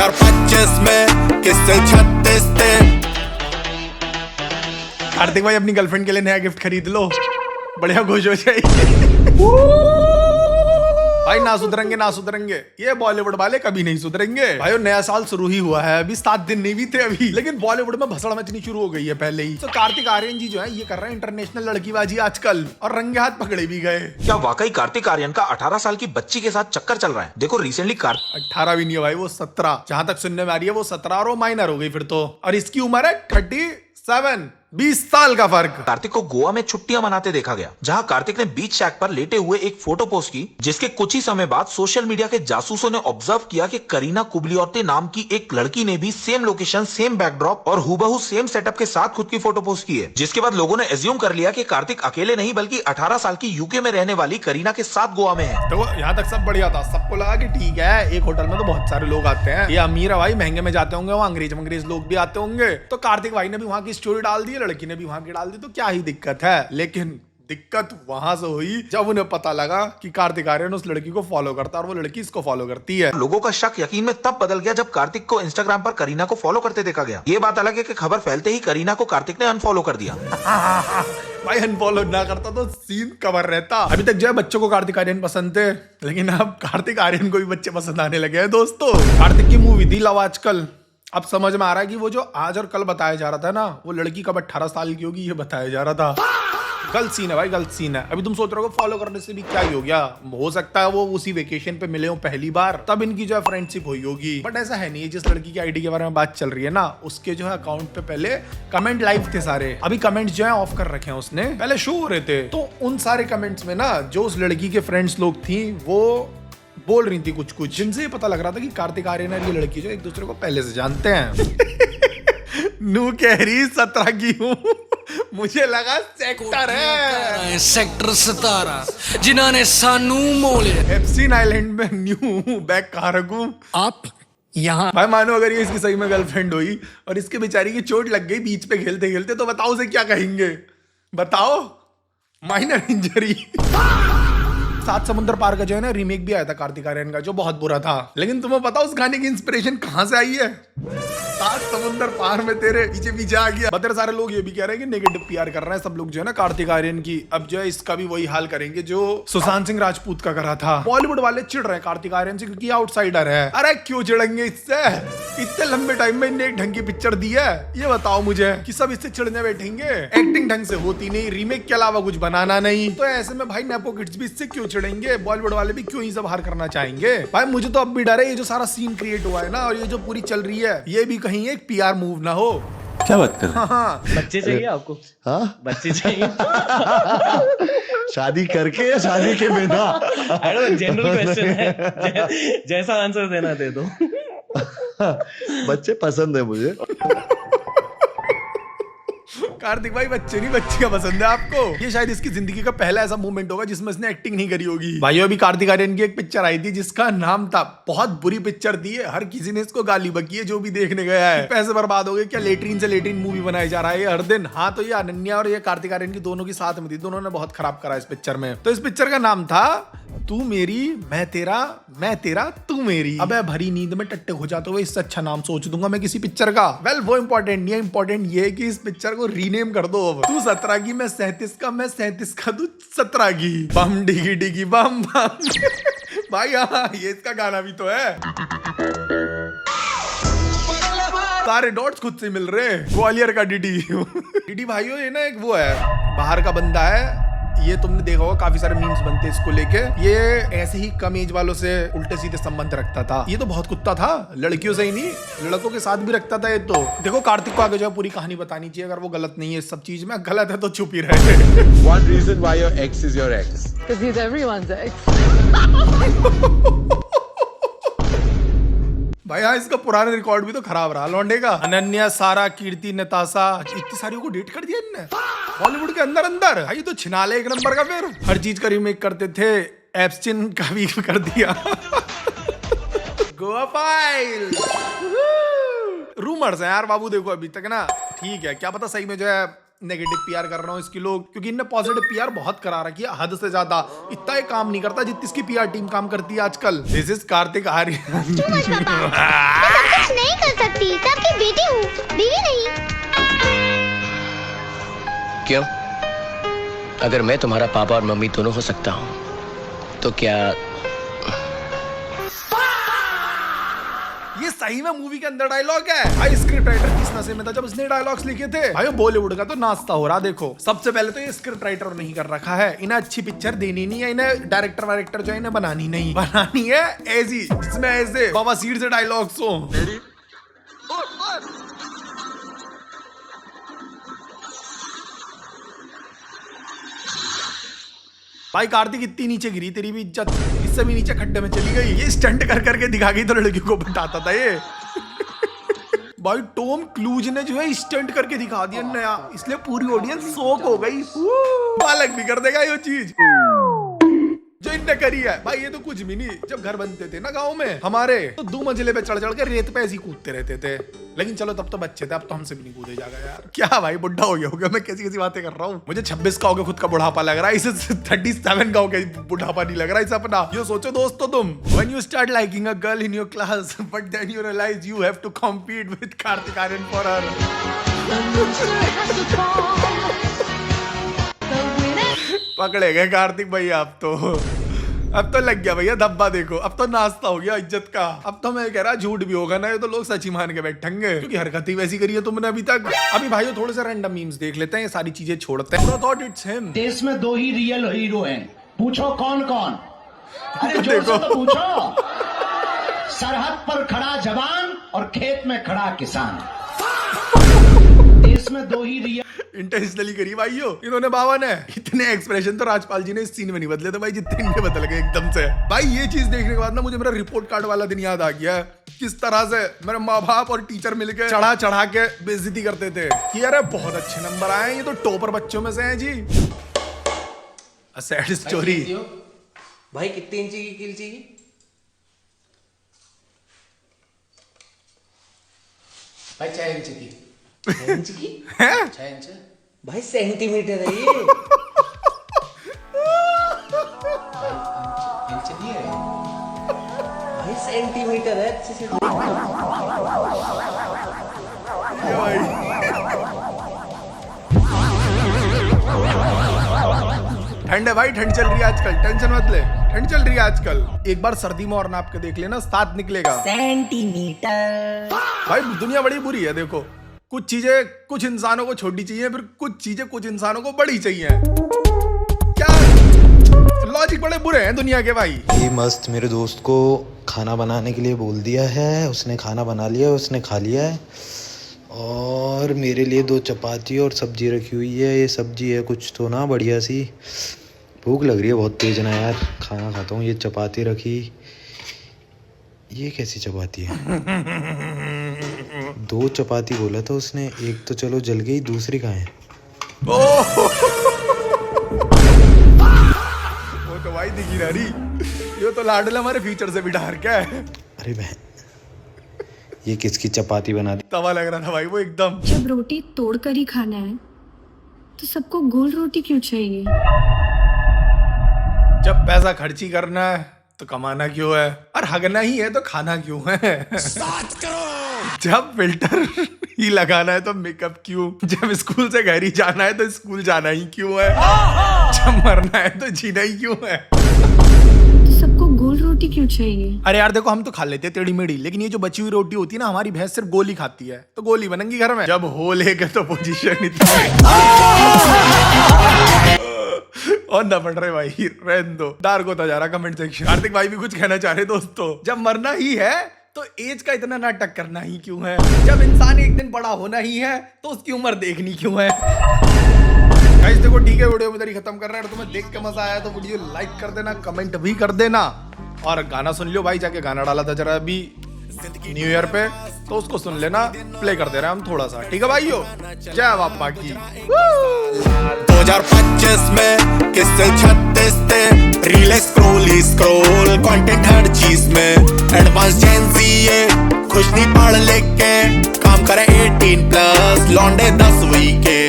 2025 में किससे 36 थे। कार्तिक भाई अपनी गर्लफ्रेंड के लिए नया गिफ्ट खरीद लो, बढ़िया खुश हो जाएगी। भाई ना सुधरेंगे ये बॉलीवुड वाले कभी नहीं सुधरेंगे भाई। नया साल शुरू ही हुआ है, अभी 7 दिन नहीं भी थे अभी, लेकिन बॉलीवुड में भसड़ मचनी शुरू हो गई है पहले ही। तो कार्तिक आर्यन जी जो है ये कर रहे हैं इंटरनेशनल लड़कीबाजी आजकल, और रंगे हाथ पकड़े भी गए। क्या वाकई कार्तिक आर्यन का 18 साल की बच्ची के साथ चक्कर चल रहा है? देखो रिसेंटली 18 भी नहीं है भाई, वो 17, जहां तक सुनने में आ रही है वो 17 और वो माइनर हो गई फिर तो। और इसकी उम्र है 37, 20 साल का फर्क। कार्तिक को गोवा में छुट्टियां मनाते देखा गया, जहां कार्तिक ने बीच शैक पर लेटे हुए एक फोटो पोस्ट की, जिसके कुछ ही समय बाद सोशल मीडिया के जासूसों ने ऑब्जर्व किया कि करीना कुबलियोते नाम की एक लड़की ने भी सेम लोकेशन, सेम बैकड्रॉप और हूबहू सेम सेटअप के साथ खुद की फोटो पोस्ट की है। जिसके बाद लोगों ने एज्यूम कर लिया कि कार्तिक अकेले नहीं बल्कि 18 साल की यूके में रहने वाली करीना के साथ गोवा में है। तो यहाँ तक सब बढ़िया था, सबको लगा कि ठीक है, एक होटल में तो बहुत सारे लोग आते हैं, ये अमीर है भाई, महंगे में जाते होंगे, वहाँ अंग्रेज लोग भी आते होंगे। तो कार्तिक भाई ने भी वहाँ की स्टोरी डाल दी, लड़की ने भी वहाँ की डाल दी, तो क्या ही दिक्कत है। लेकिन दिक्कत वहां से हुई जब उन्हें पता लगा कि कार्तिक आर्यन उस लड़की को फॉलो करता है और वो लड़की इसको फॉलो करती है। लोगों का शक यकीन में तब बदल गया जब कार्तिक को इंस्टाग्राम पर करीना को फॉलो करते देखा गया। ये बात अलग है कि खबर फैलते ही करीना को कार्तिक ने अनफॉलो कर दिया। भाई अनफॉलो ना करता तो सीन कवर रहता। अभी तक जो है बच्चों को कार्तिक आर्यन पसंद थे, लेकिन अब कार्तिक आर्यन को भी बच्चे पसंद आने लगे हैं दोस्तों। कार्तिक की मूवी थी लव आजकल, अब समझ में आ रहा है कि वो जो आज और कल बताया जा रहा था ना, वो लड़की कब 18 साल की होगी ये बताया जा रहा था। गलत सीन है भाई, गलत सीन है। अभी तुम सोच रहे हो फॉलो करने से भी क्या ही हो गया, हो सकता है वो उसी वेकेशन पे मिले हो पहली बार, तब इनकी जो है फ्रेंडशिप हुई होगी। बट ऐसा है नहीं, जिस लड़की की आईडी के बारे में बात चल रही है ना, उसके जो है अकाउंट पे पहले कमेंट लाइव थे सारे, अभी कमेंट जो है ऑफ कर रखे हैं उसने, पहले शो हो रहे थे। तो उन सारे कमेंट्स में ना जो उस लड़की के फ्रेंड्स लोग थी वो बोल रही थी कुछ कुछ, जिनसे पता लग रहा था कि कार्तिक आर्यन और ये लड़की जो एक दूसरे को पहले से जानते हैं। नू कह रही 17 की हूँ, मुझे लगा सेक्टर है, सेक्टर 17 जिन्होंने सानू मोले एप्सिन आइलैंड में न्यू बैक कहाँ रखूं। आप यहाँ भाई मानो अगर ये इसकी सही में गर्लफ्रेंड हुई और इसके बेचारी की चोट लग गई बीच पे खेलते खेलते, तो बताओ उसे क्या कहेंगे, बताओ, माइनर इंजरी। 7 समुंदर पार का जो है ना रीमेक भी आया था कार्तिक आर्यन का, जो बहुत बुरा था, लेकिन तुम्हें पता उस गाने की इंस्पिरेशन कहां से आई है? 7 समुंदर पार में तेरे पीछे पीछे आ गया। बदर सारे लोग ये भी कह रहे हैं कि नेगेटिव पीआर कर रहे हैं सब लोग जो है ना कार्तिक आर्यन की। अब जो है इसका भी वही हाल करेंगे जो सुशांत सिंह राजपूत का करा था। बॉलीवुड वाले चिढ़ रहे हैं कार्तिक आर्यन से क्योंकि आउटसाइडर है। अरे क्यों चिढ़ेंगे इससे, इतने लंबे टाइम में इनने एक ढंग की पिक्चर दी है, ये बताओ मुझे कि सब इससे चिढ़ने बैठेंगे? एक्टिंग ढंग से होती नहीं, रीमेक के अलावा कुछ बनाना नहीं, तो ऐसे में भाई नेपो किड्स भी इससे क्यों चिढ़ेंगे? बॉलीवुड वाले भी क्यों ही सब हार करना चाहेंगे? भाई मुझे तो अब भी डर है ये जो सारा सीन क्रिएट हुआ है ना और ये जो पूरी चल रही है, ये भी कहीं एक पीआर मूव ना हो। क्या बात कर रहे हैं? हाँ, बच्चे चाहिए आपको? हाँ? बच्चे चाहिए? शादी करके या शादी के बिना? I don't know, general question है, जैसा आंसर देना दे दो। बच्चे पसंद है मुझे। कार्तिक भाई बच्चे नहीं बच्चियां पसंद है आपको। ये शायद इसकी जिंदगी का पहला ऐसा मूवमेंट होगा जिसमें इसने एक्टिंग नहीं करी होगी। भाइयों अभी कार्तिक आर्यन की एक पिक्चर आई थी जिसका नाम था, बहुत बुरी पिक्चर थी, हर किसी ने इसको गाली बकी है जो भी देखने गया है। पैसे बर्बाद हो गए, क्या लेटरिन से लेटरिन मूवी बनाई जा रहा है हर दिन। हाँ तो ये अनन्या और ये कार्तिक आर्यन की दोनों की साथ में थी, दोनों ने बहुत खराब करा इस पिक्चर में। तो इस पिक्चर का नाम था तू मेरी मैं तेरा, मैं तेरा तू मेरी। अबे भरी नींद में टट्टे हो जाते हुए इससे अच्छा नाम सोच दूंगा मैं किसी पिक्चर का। वेल वो इंपॉर्टेंट नहीं है, इंपॉर्टेंट ये है कि इस पिक्चर को रीनेम कर दो। अब तू 17 की, मैं 37 का, मैं 37 का, तू 17 की। बम डिगी डिगी बम बम। भाई हाँ ये इसका गाना भी तो है। सारे डॉट्स खुद से मिल रहे। ग्वालियर का डीडी। डीडी भाइयों ये ना एक वो है, बाहर का बंदा है, ये तुमने देखा होगा काफी सारे मीम्स बनते हैं इसको लेके। ये ऐसे ही कम एज वालों से उल्टे सीधे संबंध रखता था। ये तो बहुत कुत्ता था, लड़कियों से ही नहीं लड़कों के साथ भी रखता था ये तो। देखो कार्तिक को आगे जो है पूरी कहानी बतानी चाहिए, अगर वो गलत नहीं है इस सब चीज में, गलत है तो चुप ही रहे। One reason why your ex is your ex. Because he's everyone's ex. भाई हाँ इसका पुराना रिकॉर्ड भी तो खराब रहा लौंडे का। अनन्या, सारा, कीर्ति, नताशा, इतनी सारी को डेट कर दिया इनने बॉलीवुड के अंदर अंदर। भाई तो छिनाले एक नंबर का, फिर हर चीज का रीमेक करते थे, एप्सिन का भी कर दिया। गोवा फाइल। रूमर्स है यार बाबू, देखो अभी तक ना ठीक है, क्या पता सही में जो है नेगेटिव पीआर कर रहा हूँ इसकी लोग, क्योंकि इनने पॉजिटिव पीआर बहुत करा रखी है, हद से ज्यादा। इतना ही काम नहीं करता जितनी इसकी पीआर टीम काम करती है आजकल। This is Kartik Aaryan. बीवी नहीं। क्यों? अगर मैं तुम्हारा पापा और मम्मी दोनों हो सकता हूँ तो क्या ये सही में मूवी के अंदर डायलॉग है भाई। स्क्रिप्ट राइटर किस नशे में था जब इसने डायलॉग्स लिखे थे भाई। बॉलीवुड का तो नाश्ता हो रहा। देखो सबसे पहले तो ये स्क्रिप्ट राइटर नहीं कर रखा है, इन्हें अच्छी पिक्चर देनी नहीं है, इन्हें डायरेक्टर वायरेक्टर जो है इन्हें बनानी नहीं, बनानी है ऐसी जिसमें ऐसे बवासीर से डायलॉग्स हो। भाई कार्तिक इतनी नीचे गिरी तेरी भी इज्जत इससे भी नीचे खड्डे में चली गई। ये स्टंट कर करके दिखा गई तो लड़कियों को बताता था ये। भाई टॉम क्रूज ने जो है स्टंट करके दिखा दिया नया, इसलिए पूरी ऑडियंस शॉक हो गई। अलग भी कर देगा ये चीज जो इनने करी है भाई। ये तो कुछ भी नहीं। जब घर बनते थे ना गांव में हमारे तो 2 मंजिले पे चढ़ चढ़ के रेत पे ऐसे ही कूदते रहते थे। लेकिन चलो तब तो बच्चे थे, अब तो हमसे भी नहीं कूदे जाएगा यार। क्या भाई बुढ़ा हो गया होगा, मैं कैसी कैसी बातें कर रहा हूँ। मुझे 26 का होगा खुद का बुढ़ापा लग रहा है, इसे 37 का होगा बुढ़ापा नहीं लग रहा है इसे अपना। ये सोचो दोस्तों तुम, when you start liking a girl in your class but then you realize you have to compete with Kartik Aaryan for her। पकड़े गए कार्तिक भाई आप तो। अब तो लग गया भैया धब्बा। देखो अब तो नाश्ता हो गया इज्जत का। अब तो मैं कह रहा झूठ भी होगा ना ये तो लोग सच ही मान के बैठेंगे, क्योंकि हरकत ही वैसी करी है तुमने अभी तक। अभी भाइयों थोड़े से रैंडम मीम्स देख लेते हैं, ये सारी चीजें छोड़ते हैं। Thought it's him. देश में 2 ही रियल हीरो हैं, पूछो कौन कौन? अरे जोर से तो पूछो। सरहद पर खड़ा जवान और खेत में खड़ा किसान। देश में 2 ही रियल। इंटेंशनली करी भाइयों इन्होंने बाबा ने। इतने एक्सप्रेशन तो राजपाल जी ने इस सीन में नहीं बदले थे भाई जितने इनके बदल गए एकदम से। भाई ये चीज देखने के बाद ना मुझे मेरा रिपोर्ट कार्ड वाला दिन याद आ गया। किस तरह से मेरे माँ बाप और टीचर मिलकर चढ़ा चढ़ा के बेइज्जती करते थे कि अरे बहुत अच्छे नंबर आए, ये तो टॉपर बच्चों में से हैं जी। A sad story. भाई कितनी इंची की कील चाहिए? भाई 6 इंच की। 6 इंच की? 6 इंच भाई सेंटीमीटर है ये। इंच नहीं है भाई सेंटीमीटर है, अच्छे से ठंड है भाई, ठंड चल रही है आजकल, टेंशन मत ले, ठंड चल रही है आजकल। एक बार सर्दी में और नाप के देख लेना 7 निकलेगा सेंटीमीटर। भाई दुनिया बड़ी बुरी है। देखो कुछ चीजें कुछ इंसानों को छोटी चाहिए, फिर कुछ चीजें कुछ इंसानों को बड़ी चाहिए। क्या लॉजिक बड़े बुरे हैं दुनिया के भाई। ये मस्त मेरे दोस्त को खाना बनाने के लिए बोल दिया है, उसने खाना बना लिया, उसने खा लिया है। और मेरे लिए 2 चपाती और सब्जी रखी हुई है। ये सब्जी है कुछ तो ना बढ़िया सी। भूख लग रही है बहुत तेज ना यार, खाना खाता हूँ। ये चपाती रखी, ये कैसी चपाती है? 2 चपाती बोला था उसने, एक तो चलो जल गई, दूसरी कहाँ है? वो तो भाई दिखी ना रही, ये तो लाडला हमारे फ्यूचर से भी डर क्या है। अरे बहन ये किसकी चपाती बना दी? तवा लग रहा था भाई वो एकदम। जब रोटी तोड़ कर ही खाना है तो सबको गोल रोटी क्यों चाहिए? जब पैसा खर्ची करना है तो कमाना क्यों है, और हगना ही है तो खाना क्यों है? जब फिल्टर ही लगाना है तो मेकअप क्यों? जब स्कूल से घर ही जाना है तो स्कूल जाना ही क्यों है? जब मरना है तो जीना ही क्यों है? तो सबको गोल रोटी क्यों चाहिए? अरे यार देखो हम तो खा लेते हैं टेढ़ी मेढ़ी, लेकिन ये जो बची हुई रोटी होती है ना, हमारी भैंस सिर्फ गोली खाती है, तो गोली बनेंगी घर में। जब हो लेके तो पोजीशन इतनी और ना पड़ रहे भाई, रहने दो। दार को जा रहा कमेंट सेक्शन। कार्तिक भाई भी कुछ कहना चाह रहे दोस्तों। जब मरना ही है तो एज का इतना नाटक करना ही क्यों है? जब इंसान एक दिन बड़ा होना ही है तो उसकी उम्र देखनी क्यों है? गाइस देखो ठीक है, वीडियो इधर ही खत्म कर रहे हैं। तुम्हें देख के मजा आया तो वीडियो लाइक कर देना, कमेंट भी कर देना, और गाना सुन लियो भाई। जाके गाना डाला था जरा अभी न्यू ईयर पे, तो उसको सुन लेना, प्ले कर दे रहे हैं हम थोड़ा सा। ठीक है भाइयों, जय बापा की। 2025 में किससे 36 थे, रील स्क्रॉल ही स्क्रॉल, कंटेंट हर चीज में एडवांस जेंजी ये खुश नहीं पढ़ लिख के, काम करे 18+, लौंडे 10 वीक के।